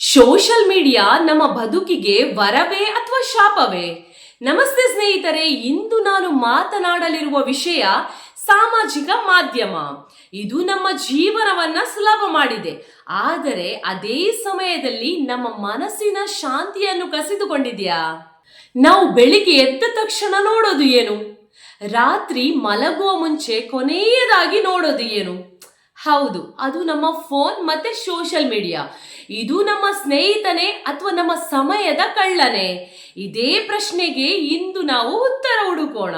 Social media ನಮ್ಮ ಬದುಕಿಗೆ ವರವೇ ಅಥವಾ ಶಾಪವೇ? ನಮಸ್ತೆ ಸ್ನೇಹಿತರೆ, ಇಂದು ನಾನು ಮಾತನಾಡಲಿರುವ ವಿಷಯ ಸಾಮಾಜಿಕ ಮಾಧ್ಯಮ. ಇದು ನಮ್ಮ ಜೀವನವನ್ನ ಸುಲಭ ಮಾಡಿದೆ, ಆದರೆ ಅದೇ ಸಮಯದಲ್ಲಿ ನಮ್ಮ ಮನಸ್ಸಿನ ಶಾಂತಿಯನ್ನು ಕಸಿದುಕೊಂಡಿದೆಯಾ? ನಾವು ಬೆಳಿಗ್ಗೆ ಎದ್ದ ತಕ್ಷಣ ನೋಡೋದು ಏನು? ರಾತ್ರಿ ಮಲಗುವ ಮುಂಚೆ ಕೊನೆಯದಾಗಿ ನೋಡೋದು ಏನು? ಹೌದು, ಅದು ನಮ್ಮ ಫೋನ್ ಮತ್ತೆ ಸೋಷಿಯಲ್ ಮೀಡಿಯಾ. ಇದು ನಮ್ಮ ಸ್ನೇಹಿತನೇ ಅಥವಾ ನಮ್ಮ ಸಮಯದ ಕಳ್ಳನೇ? ಇದೇ ಪ್ರಶ್ನೆಗೆ ಇಂದು ನಾವು ಉತ್ತರ ಹುಡುಕೋಣ.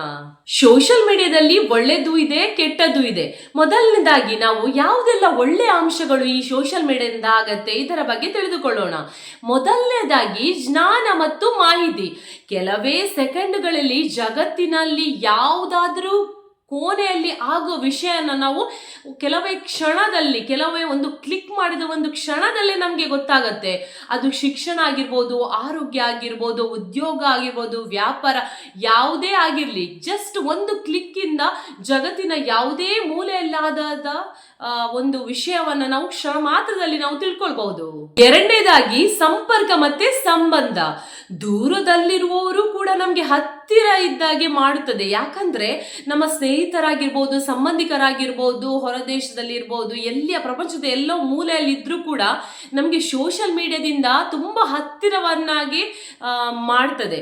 ಸೋಷಿಯಲ್ ಮೀಡಿಯಾದಲ್ಲಿ ಒಳ್ಳೆದು ಇದೆ, ಕೆಟ್ಟದ್ದು ಇದೆ. ಮೊದಲನೇದಾಗಿ ನಾವು ಯಾವುದೆಲ್ಲ ಒಳ್ಳೆಯ ಅಂಶಗಳು ಈ ಸೋಷಿಯಲ್ ಮೀಡಿಯಾದಿಂದ ಆಗತ್ತೆ ಇದರ ಬಗ್ಗೆ ತಿಳಿದುಕೊಳ್ಳೋಣ. ಮೊದಲನೇದಾಗಿ ಜ್ಞಾನ ಮತ್ತು ಮಾಹಿತಿ. ಕೆಲವೇ ಸೆಕೆಂಡ್ಗಳಲ್ಲಿ ಜಗತ್ತಿನಲ್ಲಿ ಯಾವುದಾದ್ರೂ ಕೋಣೆಯಲ್ಲಿ ಆಗುವ ವಿಷಯನ ನಾವು ಕೆಲವೇ ಕ್ಷಣದಲ್ಲಿ, ಕೆಲವೇ ಒಂದು ಕ್ಲಿಕ್ ಮಾಡಿದ ಒಂದು ಕ್ಷಣದಲ್ಲೇ ನಮಗೆ ಗೊತ್ತಾಗತ್ತೆ. ಅದು ಶಿಕ್ಷಣ ಆಗಿರ್ಬೋದು, ಆರೋಗ್ಯ ಆಗಿರ್ಬೋದು, ಉದ್ಯೋಗ ಆಗಿರ್ಬೋದು, ವ್ಯಾಪಾರ ಯಾವುದೇ ಆಗಿರಲಿ, ಜಸ್ಟ್ ಒಂದು ಕ್ಲಿಕ್ಕಿಂದ ಜಗತ್ತಿನ ಯಾವುದೇ ಮೂಲೆಯಲ್ಲಾದ ಒಂದು ವಿಷಯವನ್ನ ನಾವು ಕ್ಷಣ ಮಾತ್ರದಲ್ಲಿ ನಾವು ತಿಳ್ಕೊಳ್ಬಹುದು. ಎರಡನೇದಾಗಿ ಸಂಪರ್ಕ ಮತ್ತೆ ಸಂಬಂಧ. ದೂರದಲ್ಲಿರುವವರು ಕೂಡ ನಮ್ಗೆ ಹತ್ತಿರ ಇದ್ದಾಗೆ ಮಾಡುತ್ತದೆ. ಯಾಕಂದ್ರೆ ನಮ್ಮ ಸ್ನೇಹಿತರಾಗಿರ್ಬೋದು, ಸಂಬಂಧಿಕರಾಗಿರ್ಬೋದು, ಹೊರ ದೇಶದಲ್ಲಿ ಇರ್ಬೋದು, ಎಲ್ಲಿಯ ಪ್ರಪಂಚದ ಎಲ್ಲೋ ಮೂಲೆಯಲ್ಲಿ ಇದ್ರೂ ಕೂಡ ನಮ್ಗೆ ಸೋಷಿಯಲ್ ಮೀಡಿಯಾದಿಂದ ತುಂಬಾ ಹತ್ತಿರವನ್ನಾಗಿ ಮಾಡ್ತದೆ.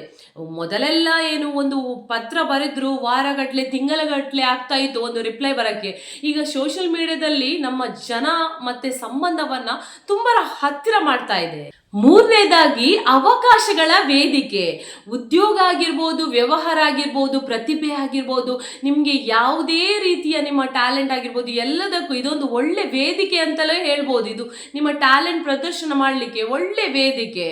ಮೊದಲೆಲ್ಲ ಏನು ಒಂದು ಪತ್ರ ಬರೆದ್ರು ವಾರಗಟ್ಲೆ ತಿಂಗಳಗಟ್ಲೆ ಆಗ್ತಾ ಇತ್ತು ಒಂದು ರಿಪ್ಲೈ ಬರಕ್ಕೆ. ಈಗ ಸೋಷಿಯಲ್ ಮೀಡಿಯಾದಲ್ಲಿ ನಮ್ಮ ಜನ ಮತ್ತೆ ಸಂಬಂಧವನ್ನ ತುಂಬಾ ಹತ್ತಿರ ಮಾಡ್ತಾ ಇದೆ. ಮೂರನೇದಾಗಿ ಅವಕಾಶಗಳ ವೇದಿಕೆ. ಉದ್ಯೋಗ ಆಗಿರ್ಬೋದು, ವ್ಯವಹಾರ ಆಗಿರ್ಬೋದು, ಪ್ರತಿಭೆ ಆಗಿರ್ಬೋದು, ನಿಮ್ಗೆ ಯಾವುದೇ ರೀತಿಯ ನಿಮ್ಮ ಟ್ಯಾಲೆಂಟ್ ಆಗಿರ್ಬೋದು, ಎಲ್ಲದಕ್ಕೂ ಇದೊಂದು ಒಳ್ಳೆ ವೇದಿಕೆ ಅಂತಲೇ ಹೇಳ್ಬೋದು. ಇದು ನಿಮ್ಮ ಟ್ಯಾಲೆಂಟ್ ಪ್ರದರ್ಶನ ಮಾಡಲಿಕ್ಕೆ ಒಳ್ಳೆ ವೇದಿಕೆ.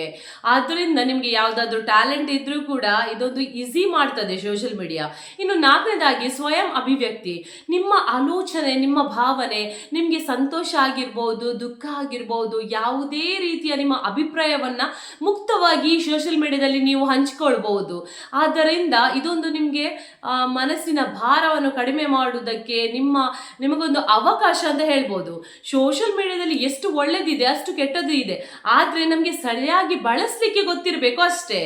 ಆದ್ರಿಂದ ನಿಮ್ಗೆ ಯಾವ್ದಾದ್ರು ಟ್ಯಾಲೆಂಟ್ ಇದ್ರೂ ಕೂಡ ಇದೊಂದು ಈಸಿ ಮಾಡ್ತದೆ ಸೋಷಿಯಲ್ ಮೀಡಿಯಾ. ಇನ್ನು ನಾಲ್ಕನೇದಾಗಿ ಸ್ವಯಂ ಅಭಿವ್ಯಕ್ತಿ. ನಿಮ್ಮ ಆಲೋಚನೆ, ನಿಮ್ಮ ಭಾವನೆ, ನಿಮ್ಗೆ ಸಂತೋಷ ಆಗಿರ್ಬೋದು, ದುಃಖ ಆಗಿರ್ಬೋದು, ಯಾವುದೇ ರೀತಿಯ ನಿಮ್ಮ ಅಭಿಪ್ರಾಯವನ್ನ ಮುಕ್ತವಾಗಿ ಸೋಷಿಯಲ್ ಮೀಡಿಯಾದಲ್ಲಿ ನೀವು ಹಂಚಿಕೊಳ್ಬಹುದು. ಆದ್ದರಿಂದ ಇದೊಂದು ನಿಮ್ಗೆ ಮನಸ್ಸಿನ ಭಾರವನ್ನು ಕಡಿಮೆ ಮಾಡುವುದಕ್ಕೆ ನಿಮಗೊಂದು ಅವಕಾಶ ಅಂತ ಹೇಳ್ಬೋದು. ಸೋಷಿಯಲ್ ಮೀಡಿಯಾದಲ್ಲಿ ಎಷ್ಟು ಒಳ್ಳೆದಿದೆ ಅಷ್ಟು ಕೆಟ್ಟದ್ದು ಇದೆ, ಆದ್ರೆ ನಮ್ಗೆ ಸರಿಯಾಗಿ ಬಳಸಲಿಕ್ಕೆ ಗೊತ್ತಿರಬೇಕು ಅಷ್ಟೇ.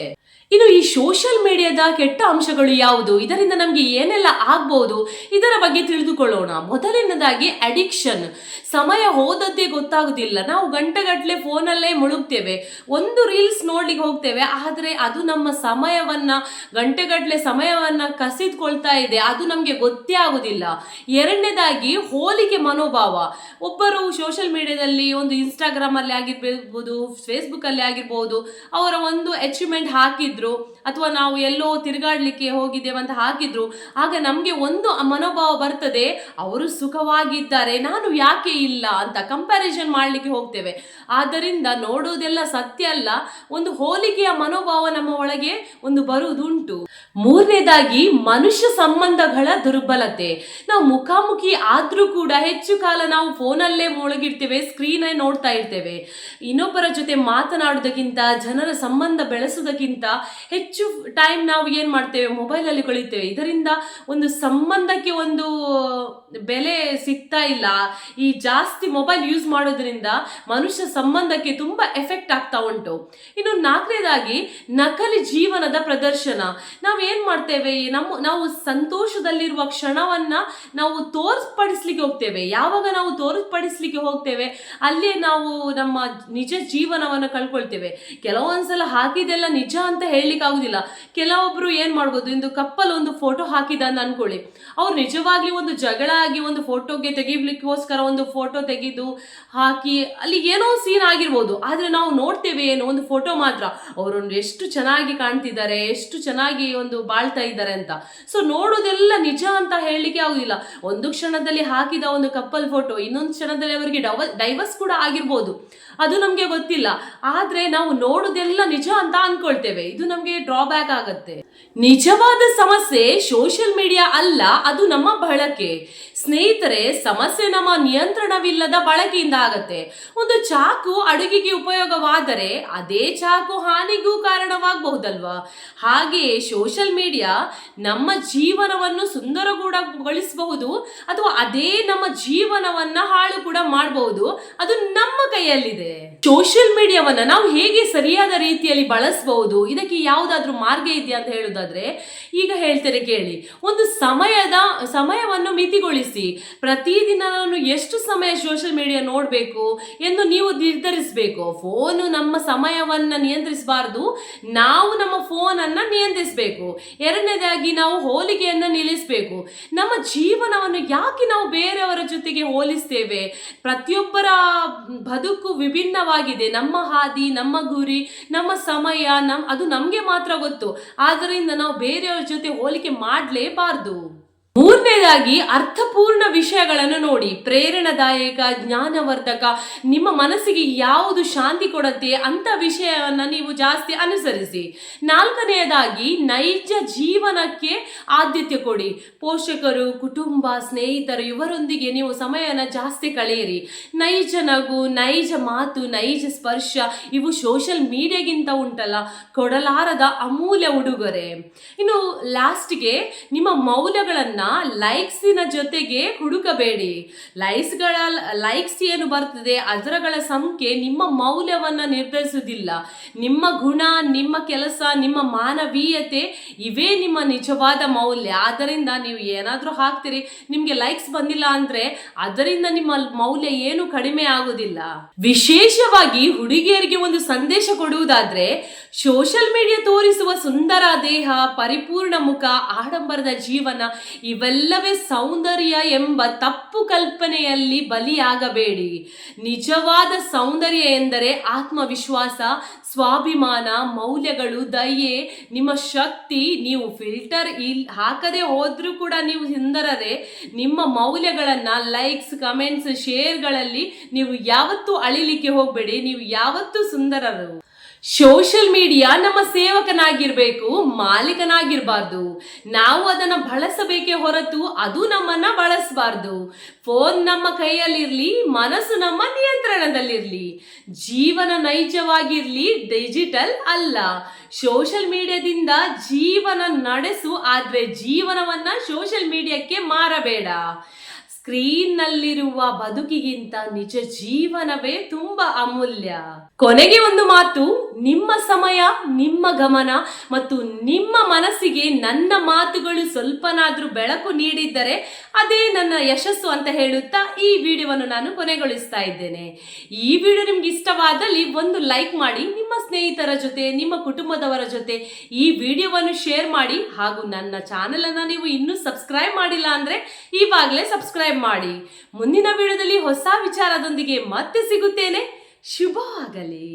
ಇನ್ನು ಈ ಸೋಷಿಯಲ್ ಮೀಡಿಯಾದ ಕೆಟ್ಟ ಅಂಶಗಳು ಯಾವುದು, ಇದರಿಂದ ನಮ್ಗೆ ಏನೆಲ್ಲ ಆಗ್ಬಹುದು ಇದರ ಬಗ್ಗೆ ತಿಳಿದುಕೊಳ್ಳೋಣ. ಮೊದಲನೇದಾಗಿ ಅಡಿಕ್ಷನ್. ಸಮಯ ಹೋದದ್ದೇ ಗೊತ್ತಾಗುದಿಲ್ಲ. ನಾವು ಗಂಟೆಗಟ್ಟಲೆ ಫೋನಲ್ಲೇ ಮುಳುಗ್ತೇವೆ. ಒಂದು ರೀಲ್ಸ್ ನೋಡ್ಲಿಕ್ಕೆ ಹೋಗ್ತೇವೆ, ಆದ್ರೆ ಅದು ನಮ್ಮ ಗಂಟೆಗಟ್ಟಲೆ ಸಮಯವನ್ನ ಕಸಿದ್ಕೊಳ್ತಾ ಇದೆ, ಅದು ನಮ್ಗೆ ಗೊತ್ತೇ ಆಗುದಿಲ್ಲ. ಎರಡನೇದಾಗಿ ಹೋಲಿಕೆ ಮನೋಭಾವ. ಒಬ್ಬರು ಸೋಷಿಯಲ್ ಮೀಡಿಯಾದಲ್ಲಿ ಒಂದು ಇನ್ಸ್ಟಾಗ್ರಾಮ್ ಅಲ್ಲಿ ಆಗಿರ್ಬೋದು, ಫೇಸ್ಬುಕ್ ಅಲ್ಲಿ ಆಗಿರ್ಬೋದು, ಅವರ ಒಂದು ಅಚೀವ್ಮೆಂಟ್ ಹಾಕಿದ್ರು ಅಥವಾ ನಾವು ಎಲ್ಲೋ ತಿರುಗಾಡ್ಲಿಕ್ಕೆ ಹೋಗಿದ್ದೇವೆ ಅಂತ ಹಾಕಿದ್ರು, ಆಗ ನಮ್ಗೆ ಒಂದು ಮನೋಭಾವ ಬರ್ತದೆ, ಅವರು ಸುಖವಾಗಿದ್ದಾರೆ, ನಾನು ಯಾಕೆ ಇಲ್ಲ ಅಂತ ಕಂಪ್ಯಾರಿಸನ್ ಮಾಡ್ಲಿಕ್ಕೆ ಹೋಗ್ತೇವೆ. ಆದ್ದರಿಂದ ನೋಡೋದೆಲ್ಲ ಸತ್ಯ ಅಲ್ಲ, ಒಂದು ಹೋಲಿಕೆಯ ಮನೋಭಾವ ನಮ್ಮ ಒಳಗೆ ಒಂದು ಬರುವುದುಂಟು. ಮೂರನೇದಾಗಿ ಮನುಷ್ಯ ಸಂಬಂಧಗಳ ದುರ್ಬಲತೆ. ನಾವು ಮುಖಾಮುಖಿ ಆದ್ರೂ ಕೂಡ ಹೆಚ್ಚು ಕಾಲ ನಾವು ಫೋನಲ್ಲೇ ಮುಳುಗಿರ್ತೇವೆ, ಸ್ಕ್ರೀನ್ ನೋಡ್ತಾ ಇರ್ತೇವೆ. ಇನ್ನೊಬ್ಬರ ಜೊತೆ ಮಾತನಾಡುವುದಕ್ಕಿಂತ, ಜನರ ಸಂಬಂಧ ಬೆಳೆಸುವುದಕ್ಕಿಂತ ಹೆಚ್ಚು ಟೈಮ್ ನಾವು ಏನ್ ಮಾಡ್ತೇವೆ, ಮೊಬೈಲ್ ಅಲ್ಲಿ ಕಳೀತೇವೆ. ಇದರಿಂದ ಒಂದು ಸಂಬಂಧಕ್ಕೆ ಒಂದು ಬೆಲೆ ಸಿಗ್ತಾ ಇಲ್ಲ. ಈ ಜಾಸ್ತಿ ಮೊಬೈಲ್ ಯೂಸ್ ಮಾಡೋದ್ರಿಂದ ಮನುಷ್ಯ ಸಂಬಂಧಕ್ಕೆ ತುಂಬಾ ಎಫೆಕ್ಟ್ ಆಗ್ತಾ ಉಂಟು. ಇನ್ನು ನಾಲ್ಕನೇದಾಗಿ ನಕಲಿ ಜೀವನದ ಪ್ರದರ್ಶನ. ನಾವು ಏನ್ ಮಾಡ್ತೇವೆ, ನಾವು ಸಂತೋಷದಲ್ಲಿರುವ ಕ್ಷಣವನ್ನ ನಾವು ತೋರ್ಪಡಿಸ್ಲಿಕ್ಕೆ ಹೋಗ್ತೇವೆ. ಯಾವಾಗ ನಾವು ತೋರ್ಪಡಿಸ್ಲಿಕ್ಕೆ ಹೋಗ್ತೇವೆ ಅಲ್ಲೇ ನಾವು ನಮ್ಮ ನಿಜ ಜೀವನವನ್ನು ಕಳ್ಕೊಳ್ತೇವೆ. ಕೆಲವೊಂದ್ಸಲ ಹಾಕಿದೆಲ್ಲ ನಿಜ ಅಂತ ಹೇಳಲಿಕ್ಕೆ ಆಗುದಿಲ್ಲ. ಕೆಲವೊಬ್ರು ಏನ್ ಮಾಡ್ಬೋದು, ಒಂದು ಕಪ್ಪಲ್ ಒಂದು ಫೋಟೋ ಹಾಕಿದ ಅಂತ ಅನ್ಕೊಳ್ಳಿ, ಅವ್ರು ನಿಜವಾಗಿ ಒಂದು ಜಗಳ ಆಗಿ ಒಂದು ಫೋಟೋಗೆ ತೆಗಿಲಿಕ್ಕೋಸ್ಕರ ಒಂದು ಫೋಟೋ ತೆಗೆದು ಹಾಕಿ ಅಲ್ಲಿ ಏನೋ ಸೀನ್ ಆಗಿರ್ಬೋದು, ಆದ್ರೆ ನಾವು ನೋಡ್ತೇವೆ ಏನು ಒಂದು ಫೋಟೋ ಮಾತ್ರ, ಅವರೊಂದು ಎಷ್ಟು ಚೆನ್ನಾಗಿ ಕಾಣ್ತಿದ್ದಾರೆ, ಎಷ್ಟು ಚೆನ್ನಾಗಿ ಒಂದು ಬಾಳ್ತಾ ಇದ್ದಾರೆ ಅಂತ. ಸೊ ನೋಡೋದೆಲ್ಲ ನಿಜ ಅಂತ ಹೇಳಲಿಕ್ಕೆ ಆಗುದಿಲ್ಲ. ಒಂದು ಕ್ಷಣದಲ್ಲಿ ಹಾಕಿದ ಒಂದು ಕಪ್ಪಲ್ ಫೋಟೋ ಇನ್ನೊಂದು ಕ್ಷಣದಲ್ಲಿ ಅವರಿಗೆ ಡೈವರ್ಸ್ ಕೂಡ ಆಗಿರ್ಬೋದು, ಅದು ನಮ್ಗೆ ಗೊತ್ತಿಲ್ಲ. ಆದ್ರೆ ನಾವು ನೋಡೋದೆಲ್ಲ ನಿಜ ಅಂತ ಅನ್ಕೊಳ್ತೇವೆ, ಇದು ನಮ್ಗೆ ಡ್ರಾಬ್ಯಾಕ್ ಆಗತ್ತೆ. ನಿಜವಾದ ಸಮಸ್ಯೆ ಸೋಷಿಯಲ್ ಮೀಡಿಯಾ ಅಲ್ಲ, ಅದು ನಮ್ಮ ಬಳಕೆ. ಸ್ನೇಹಿತರೆ, ಸಮಸ್ಯೆ ನಮ್ಮ ನಿಯಂತ್ರಣವಿಲ್ಲದ ಬಳಕೆಯಿಂದ ಆಗತ್ತೆ. ಒಂದು ಚಾಕು ಅಡುಗೆಗೆ ಉಪಯೋಗವಾದರೆ ಅದೇ ಚಾಕು ಹಾನಿಗೂ ಕಾರಣವಾಗಬಹುದಲ್ವಾ? ಹಾಗೆಯೇ ಸೋಷಿಯಲ್ ಮೀಡಿಯಾ ನಮ್ಮ ಜೀವನವನ್ನು ಸುಂದರಗೊಳಿಸಬಹುದು ಅಥವಾ ಅದೇ ನಮ್ಮ ಜೀವನವನ್ನ ಹಾಳು ಕೂಡ ಮಾಡಬಹುದು. ಅದು ನಮ್ಮ ಕೈಯಲ್ಲಿದೆ. ಇದೆ. ಸೋಷಿಯಲ್ ಮೀಡಿಯಾವನ್ನ ನಾವು ಹೇಗೆ ಸರಿಯಾದ ರೀತಿಯಲ್ಲಿ ಬಳಸಬಹುದು, ಇದಕ್ಕೆ ಯಾವುದಾದ್ರೂ ಮಾರ್ಗ ಇದೆಯಾ ಅಂತ ಹೇಳುದಾದ್ರೆ ಈಗ ಹೇಳ್ತೇನೆ ಕೇಳಿ. ಒಂದು ಸಮಯವನ್ನು ಮಿತಿಗೊಳಿಸಿ. ಪ್ರತಿದಿನ ನಾನು ಎಷ್ಟು ಸಮಯ ಸೋಷಿಯಲ್ ಮೀಡಿಯಾ ನೋಡಬೇಕು ಎಂದು ನೀವು ನಿರ್ಧರಿಸಬೇಕು. ಫೋನು ನಮ್ಮ ಸಮಯವನ್ನ ನಿಯಂತ್ರಿಸಬಾರದು, ನಾವು ನಮ್ಮ ಫೋನ್ ಅನ್ನ ನಿಯಂತ್ರಿಸಬೇಕು. ಎರಡನೇದಾಗಿ ನಾವು ಹೋಲಿಕೆಯನ್ನ ನಿಲ್ಲಿಸಬೇಕು. ನಮ್ಮ ಜೀವನವನ್ನು ಯಾಕೆ ನಾವು ಬೇರೆಯವರ ಜೊತೆಗೆ ಹೋಲಿಸ್ತೇವೆ? ಪ್ರತಿಯೊಬ್ಬರ ಬದುಕು ವಿಭಿನ್ನವಾಗಿದೆ. ನಮ್ಮ ಹಾದಿ, ನಮ್ಮ ಗುರಿ, ನಮ್ಮ ಸಮಯ ಅದು ನಮ್ಗೆ ಮಾತ್ರ ಗೊತ್ತು. ಆದ್ದರಿಂದ ನಾವು ಬೇರೆಯವರ ಜೊತೆ ಹೋಲಿಕೆ ಮಾಡಲೇಬಾರದು. ಮೂರನೇದಾಗಿ ಅರ್ಥಪೂರ್ಣ ವಿಷಯಗಳನ್ನು ನೋಡಿ. ಪ್ರೇರಣಾದಾಯಕ, ಜ್ಞಾನವರ್ಧಕ, ನಿಮ್ಮ ಮನಸ್ಸಿಗೆ ಯಾವುದು ಶಾಂತಿ ಕೊಡುತ್ತೆ ಅಂತ ವಿಷಯವನ್ನ ನೀವು ಜಾಸ್ತಿ ಅನುಸರಿಸಿ. ನಾಲ್ಕನೆಯದಾಗಿ ನೈಜ ಜೀವನಕ್ಕೆ ಆದ್ಯತೆ ಕೊಡಿ. ಪೋಷಕರು, ಕುಟುಂಬ, ಸ್ನೇಹಿತರು ಇವರೊಂದಿಗೆ ನೀವು ಸಮಯನ ಜಾಸ್ತಿ ಕಳೆಯಿರಿ. ನೈಜ ನಗು, ನೈಜ ಮಾತು, ನೈಜ ಸ್ಪರ್ಶ ಇವು ಸೋಷಿಯಲ್ ಮೀಡಿಯಾಗಿಂತ ಕೊಡಲಾರದ ಅಮೂಲ್ಯ ಉಡುಗೊರೆ. ಇನ್ನು ಲಾಸ್ಟ್ಗೆ ನಿಮ್ಮ ಮೌಲ್ಯಗಳನ್ನ ಲೈಕ್ಸಿನ ಜೊತೆಗೆ ಹುಡುಕಬೇಡಿ. ಲೈಕ್ಸ್ ಏನು ಬರ್ತದೆ ಅದರಗಳ ಸಂಖ್ಯೆ ನಿಮ್ಮ ಮೌಲ್ಯವನ್ನ ನಿರ್ಧರಿಸುವುದಿಲ್ಲ. ನಿಮ್ಮ ಗುಣ, ನಿಮ್ಮ ಕೆಲಸ, ನಿಮ್ಮ ಮಾನವೀಯತೆ ಇವೇ ನಿಮ್ಮ ನಿಜವಾದ ಮೌಲ್ಯ. ಆದ್ದರಿಂದ ನೀವು ಏನಾದ್ರೂ ಹಾಕ್ತೀರಿ, ನಿಮ್ಗೆ ಲೈಕ್ಸ್ ಬಂದಿಲ್ಲ ಅಂದ್ರೆ ಅದರಿಂದ ನಿಮ್ಮ ಮೌಲ್ಯ ಏನು ಕಡಿಮೆ ಆಗುದಿಲ್ಲ. ವಿಶೇಷವಾಗಿ ಹುಡುಗಿಯರಿಗೆ ಒಂದು ಸಂದೇಶ ಕೊಡುವುದಾದ್ರೆ, ಸೋಷಿಯಲ್ ಮೀಡಿಯಾ ತೋರಿಸುವ ಸುಂದರ ದೇಹ, ಪರಿಪೂರ್ಣ ಮುಖ, ಆಡಂಬರದ ಜೀವನ ಇವೆಲ್ಲವೇ ಸೌಂದರ್ಯ ಎಂಬ ತಪ್ಪು ಕಲ್ಪನೆಯಲ್ಲಿ ಬಲಿಯಾಗಬೇಡಿ. ನಿಜವಾದ ಸೌಂದರ್ಯ ಎಂದರೆ ಆತ್ಮವಿಶ್ವಾಸ, ಸ್ವಾಭಿಮಾನ, ಮೌಲ್ಯಗಳು, ದಯೆ, ನಿಮ್ಮ ಶಕ್ತಿ. ನೀವು ಫಿಲ್ಟರ್ ಹಾಕದೆ ಹೋದ್ರೂ ಕೂಡ ನೀವು ಸುಂದರರೇ. ನಿಮ್ಮ ಮೌಲ್ಯಗಳನ್ನ ಲೈಕ್ಸ್, ಕಮೆಂಟ್ಸ್, ಶೇರ್ಗಳಲ್ಲಿ ನೀವು ಯಾವತ್ತೂ ಅಳಿಲಿಕ್ಕೆ ಹೋಗ್ಬೇಡಿ. ನೀವು ಯಾವತ್ತೂ ಸುಂದರರು. ಸೋಷಿಯಲ್ ಮೀಡಿಯಾ ನಮ್ಮ ಸೇವಕನಾಗಿರ್ಬೇಕು, ಮಾಲೀಕನಾಗಿರ್ಬಾರ್ದು. ನಾವು ಅದನ್ನ ಬಳಸಬೇಕೇ ಹೊರತು ಅದು ನಮ್ಮನ್ನ ಬಳಸಬಾರ್ದು. ಫೋನ್ ನಮ್ಮ ಕೈಯಲ್ಲಿರ್ಲಿ, ಮನಸ್ಸು ನಮ್ಮ ನಿಯಂತ್ರಣದಲ್ಲಿರ್ಲಿ. ಜೀವನ ನೈಜವಾಗಿರ್ಲಿ, ಡಿಜಿಟಲ್ ಅಲ್ಲ. ಸೋಷಿಯಲ್ ಮೀಡಿಯಾದಿಂದ ಜೀವನ ನಡೆಸು, ಆದ್ರೆ ಜೀವನವನ್ನ ಸೋಷಿಯಲ್ ಮೀಡಿಯಾಕ್ಕೆ ಮಾರಬೇಡ. ಸ್ಕ್ರೀನ್ ನಲ್ಲಿರುವ ಬದುಕಿಗಿಂತ ನಿಜ ಜೀವನವೇ ತುಂಬಾ ಅಮೂಲ್ಯ. ಕೊನೆಗೆ ಒಂದು ಮಾತು, ನಿಮ್ಮ ಸಮಯ, ನಿಮ್ಮ ಗಮನ ಮತ್ತು ನಿಮ್ಮ ಮನಸ್ಸಿಗೆ ನನ್ನ ಮಾತುಗಳು ಸ್ವಲ್ಪನಾದ್ರೂ ಬೆಳಕು ನೀಡಿದ್ದರೆ ಅದೇ ನನ್ನ ಯಶಸ್ಸು ಅಂತ ಹೇಳುತ್ತಾ ಈ ವಿಡಿಯೋವನ್ನು ನಾನು ಕೊನೆಗೊಳಿಸ್ತಾ ಇದ್ದೇನೆ. ಈ ವಿಡಿಯೋ ನಿಮ್ಗೆ ಇಷ್ಟವಾದಲ್ಲಿ ಒಂದು ಲೈಕ್ ಮಾಡಿ, ನಿಮ್ಮ ಸ್ನೇಹಿತರ ಜೊತೆ, ನಿಮ್ಮ ಕುಟುಂಬದವರ ಜೊತೆ ಈ ವಿಡಿಯೋವನ್ನು ಶೇರ್ ಮಾಡಿ. ಹಾಗೂ ನನ್ನ ಚಾನೆಲ್ ಅನ್ನ ನೀವು ಇನ್ನೂ ಸಬ್ಸ್ಕ್ರೈಬ್ ಮಾಡಿಲ್ಲ ಅಂದ್ರೆ ಇವಾಗಲೇ ಸಬ್ಸ್ಕ್ರೈಬ್ ಮಾಡಿ. ಮುಂದಿನ ವಿಡಿಯೋದಲ್ಲಿ ಹೊಸ ವಿಚಾರದೊಂದಿಗೆ ಮತ್ತೆ ಸಿಗುತ್ತೇನೆ. ಶುಭ ಆಗಲಿ.